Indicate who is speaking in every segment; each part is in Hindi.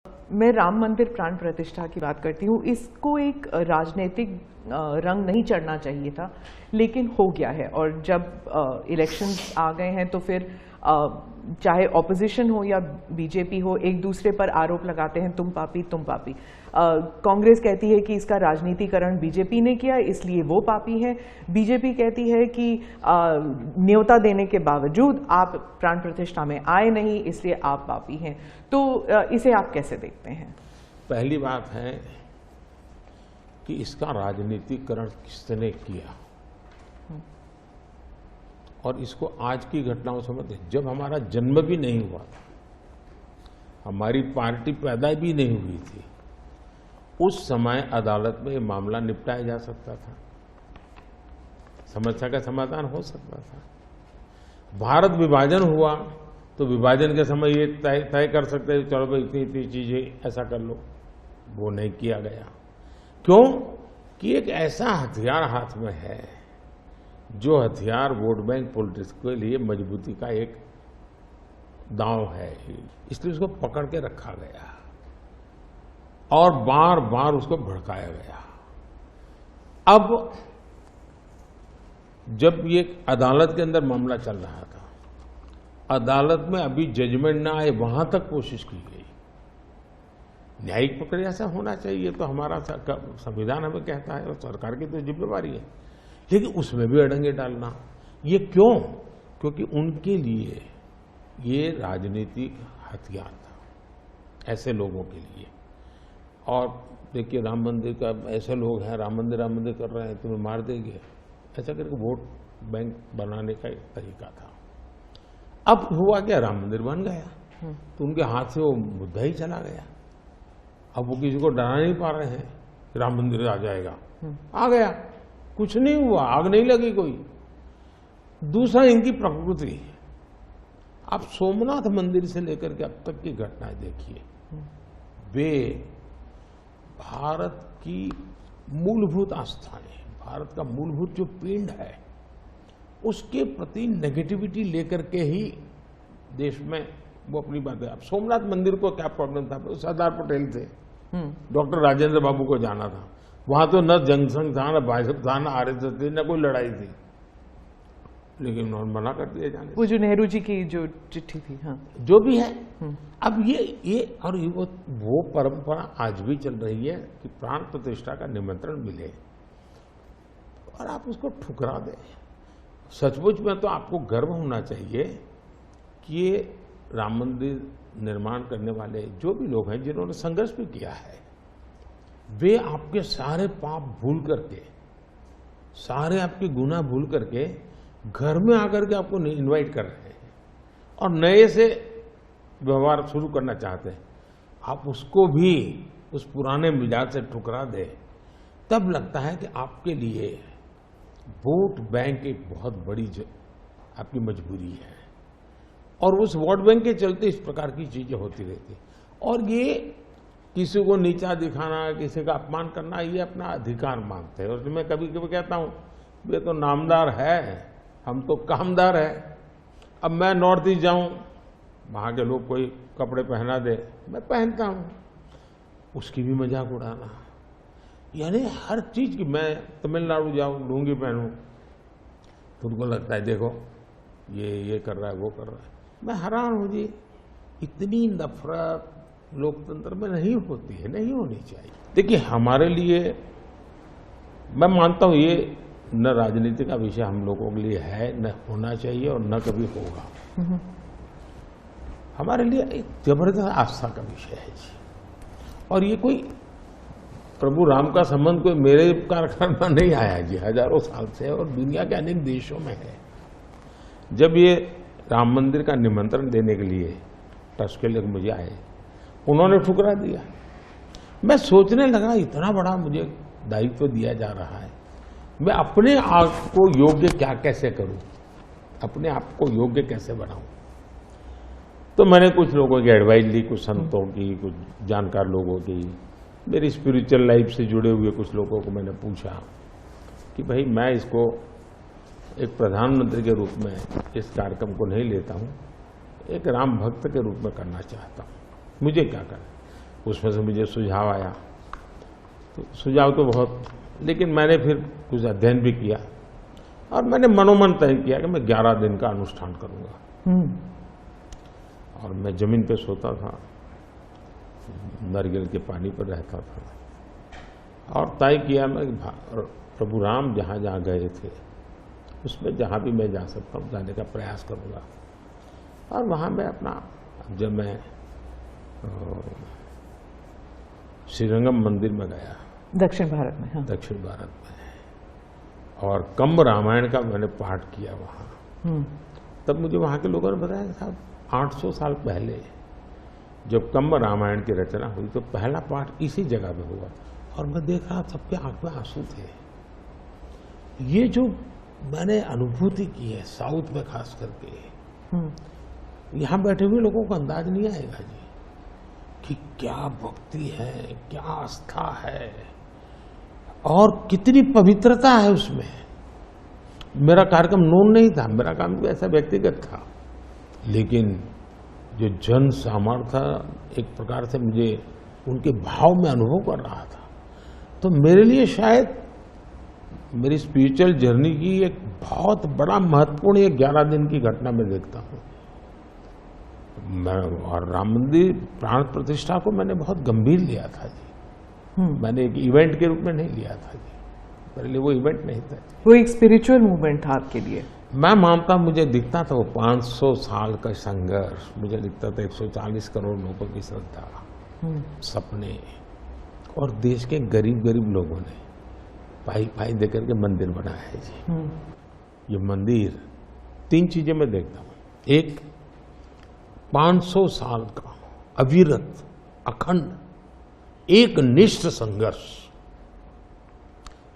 Speaker 1: मैं राम मंदिर प्राण प्रतिष्ठा की बात करती हूँ। इसको एक राजनीतिक रंग नहीं चढ़ना चाहिए था, लेकिन हो गया है। और जब इलेक्शंस आ गए हैं तो फिर चाहे ऑपोजिशन हो या बीजेपी हो, एक दूसरे पर आरोप लगाते हैं, तुम पापी तुम पापी। कांग्रेस कहती है कि इसका राजनीतिकरण बीजेपी ने किया इसलिए वो पापी है। बीजेपी कहती है कि न्योता देने के बावजूद आप प्राण प्रतिष्ठा में आए नहीं इसलिए आप पापी हैं। तो इसे आप कैसे देखते हैं?
Speaker 2: पहली बात है कि इसका राजनीतिकरण किसने किया, और इसको आज की घटनाओं से मत। जब हमारा जन्म भी नहीं हुआ था, हमारी पार्टी पैदा भी नहीं हुई थी, उस समय अदालत में ये मामला निपटाया जा सकता था, समस्या का समाधान हो सकता था। भारत विभाजन हुआ तो विभाजन के समय ये तय कर सकते हैं चलो भाई इतनी इतनी चीजें ऐसा कर लो, वो नहीं किया गया। क्यों? कि एक ऐसा हथियार हाथ में है जो हथियार वोट बैंक पॉलिटिक्स के लिए मजबूती का एक दांव है, इसलिए उसको पकड़ के रखा गया और बार बार उसको भड़काया गया। अब जब ये अदालत के अंदर मामला चल रहा था, अदालत में अभी जजमेंट ना आए वहां तक कोशिश की गई। न्यायिक प्रक्रिया से होना चाहिए तो हमारा संविधान हमें कहता है और सरकार की तो जिम्मेवारी है, लेकिन उसमें भी अड़ंगे डालना, ये क्यों? क्योंकि उनके लिए ये राजनीतिक हथियार था, ऐसे लोगों के लिए। और देखिए राम मंदिर का, ऐसे लोग हैं राम मंदिर कर रहे हैं, तुम्हें मार देंगे, ऐसा करके वोट बैंक बनाने का एक तरीका था। अब हुआ क्या, राम मंदिर बन गया तो उनके हाथ से वो मुद्दा ही चला गया। अब वो किसी को डरा नहीं पा रहे हैं, राम मंदिर आ जाएगा, आ गया, कुछ नहीं हुआ, आग नहीं लगी कोई। दूसरा, इनकी प्रकृति, आप सोमनाथ मंदिर से लेकर के अब तक की घटनाएं देखिए, वे भारत की मूलभूत आस्थाएं, भारत का मूलभूत जो पिंड है उसके प्रति नेगेटिविटी लेकर के ही देश में वो अपनी बात है। अब सोमनाथ मंदिर को क्या प्रॉब्लम था? सरदार पटेल थे, डॉक्टर राजेंद्र बाबू को जाना था, वहां तो न जनसंघ था, न भाजपा था, न आरएसएस थी, न कोई लड़ाई थी, लेकिन उन्होंने मना कर दिया जाने।
Speaker 1: वो जो नेहरू जी की जो चिट्ठी थी, हाँ,
Speaker 2: जो भी है। अब ये और वो परंपरा आज भी चल रही है कि प्राण प्रतिष्ठा का निमंत्रण मिले और आप उसको ठुकरा दें। सचमुच में तो आपको गर्व होना चाहिए कि ये राम मंदिर निर्माण करने वाले जो भी लोग हैं, जिन्होंने संघर्ष भी किया है, वे आपके सारे पाप भूल करके, सारे आपके गुनाह भूल करके घर में आकर के आपको इनवाइट कर रहे हैं और नए से व्यवहार शुरू करना चाहते हैं। आप उसको भी उस पुराने मिजाज से ठुकरा दे, तब लगता है कि आपके लिए वोट बैंक एक बहुत बड़ी आपकी मजबूरी है, और उस वोट बैंक के चलते इस प्रकार की चीजें होती रहती। और ये किसी को नीचा दिखाना, किसी का अपमान करना, ये अपना अधिकार मानते हैं। और मैं कभी कभी कहता हूं, ये तो नामदार है, हम तो कामदार है। अब मैं नॉर्थ ईस्ट जाऊं, वहां के लोग कोई कपड़े पहना दे, मैं पहनता हूं, उसकी भी मजाक उड़ाना, यानी हर चीज की। मैं तमिलनाडु जाऊं, लुंगी पहनूं, तो उनको लगता है देखो ये कर रहा है, वो कर रहा है। मैं हैरान हूं जी, इतनी नफरत लोकतंत्र में नहीं होती है, नहीं होनी चाहिए। देखिए हमारे लिए, मैं मानता हूं ये न राजनीति का विषय हम लोगों के लिए है, न होना चाहिए और न कभी होगा। हमारे लिए एक जबरदस्त आस्था का विषय है जी। और ये कोई प्रभु राम का संबंध कोई मेरे कारखाने में नहीं आया जी, हजारों साल से, और दुनिया के अनेक देशों में है। जब ये राम मंदिर का निमंत्रण देने के लिए ट्रस्ट के लोग मुझे आए, उन्होंने ठुकरा दिया। मैं सोचने लगा, इतना बड़ा मुझे दायित्व दिया जा रहा है, मैं अपने आप को योग्य क्या कैसे करूं, अपने आप को योग्य कैसे बनाऊं। तो मैंने कुछ लोगों की एडवाइस ली, कुछ संतों की, कुछ जानकार लोगों की, मेरी स्पिरिचुअल लाइफ से जुड़े हुए कुछ लोगों को मैंने पूछा कि भाई मैं इसको एक प्रधानमंत्री के रूप में इस कार्यक्रम को नहीं लेता हूं, एक राम भक्त के रूप में करना चाहता हूं, मुझे क्या करना। उसमें से मुझे सुझाव आया, तो सुझाव तो बहुत, लेकिन मैंने फिर कुछ अध्ययन भी किया और मैंने मनोमन तय किया कि मैं 11 दिन का अनुष्ठान करूंगा। और मैं जमीन पे सोता था, नारियल के पानी पर रहता था और तय किया मैं कि प्रभु राम जहाँ जहाँ गए थे उसमें जहाँ भी मैं जा सकता हूँ जाने का प्रयास करूँगा। और वहाँ मैं अपना, जब मैं श्रीरंगम मंदिर में गया
Speaker 1: दक्षिण भारत में, हाँ।
Speaker 2: दक्षिण भारत में, और कम्ब रामायण का मैंने पाठ किया वहाँ, तब मुझे वहाँ के लोगों ने बताया कि साहब 800 साल पहले जब कम्ब रामायण की रचना हुई तो पहला पाठ इसी जगह में हुआ। और मैं देख रहा सबके आंख में आंसू थे। ये जो मैंने अनुभूति की है साउथ में खास करके, यहाँ बैठे हुए लोगों को अंदाज नहीं आएगा जी कि क्या भक्ति है, क्या आस्था है और कितनी पवित्रता है उसमें। मेरा कार्यक्रम नोन नहीं था, मेरा काम भी ऐसा व्यक्तिगत था, लेकिन जो जन सामर्थ्य एक प्रकार से मुझे उनके भाव में अनुभव कर रहा था, तो मेरे लिए शायद मेरी स्पिरिचुअल जर्नी की एक बहुत बड़ा महत्वपूर्ण ये 11 दिन की घटना मैं देखता हूँ। मैं और राम मंदिर प्राण प्रतिष्ठा को मैंने बहुत गंभीर लिया था जी। मैंने एक इवेंट के रूप में नहीं लिया था जी, मेरे लिए वो इवेंट नहीं था।
Speaker 1: वो एक स्पिरिचुअल मूवमेंट था आपके लिए?
Speaker 2: मैं मानता, मुझे दिखता था वो 500 साल का संघर्ष, मुझे दिखता था 140 करोड़ लोगों की श्रद्धा, सपने, और देश के गरीब गरीब लोगों ने पाई पाई देकर के मंदिर बनाया है जी। ये मंदिर 3 चीजें मैं देखता हूँ। एक, 500 साल का अविरत अखंड एक निष्ठ संघर्ष,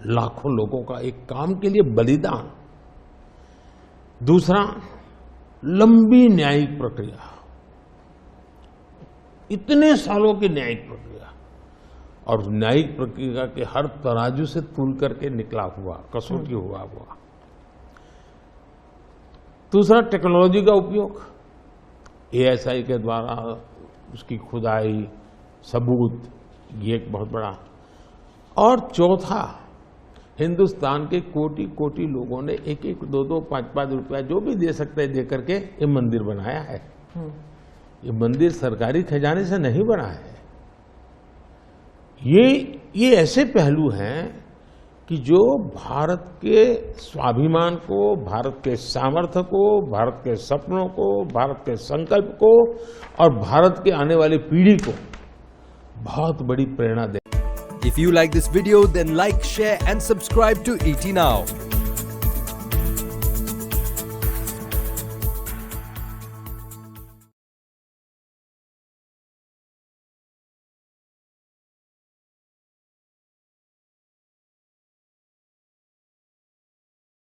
Speaker 2: लाखों लोगों का एक काम के लिए बलिदान। दूसरा, लंबी न्यायिक प्रक्रिया, इतने सालों की न्यायिक प्रक्रिया, और न्यायिक प्रक्रिया के हर तराजू से तूल करके निकला हुआ, कसौटी हुआ। दूसरा, टेक्नोलॉजी का उपयोग, ASI के द्वारा उसकी खुदाई, सबूत, ये एक बहुत बड़ा। और चौथा, हिंदुस्तान के कोटि कोटि लोगों ने 1-1, 2-2, 5-5 रुपया जो भी दे सकते हैं दे करके ये मंदिर बनाया है। ये मंदिर सरकारी खजाने से नहीं बना है। ये ऐसे पहलू हैं कि जो भारत के स्वाभिमान को, भारत के सामर्थ्य को, भारत के सपनों को, भारत के संकल्प को और भारत के आने वाली पीढ़ी को बहुत बड़ी प्रेरणा दे।
Speaker 3: If you like this video, then like, share and subscribe to ET Now.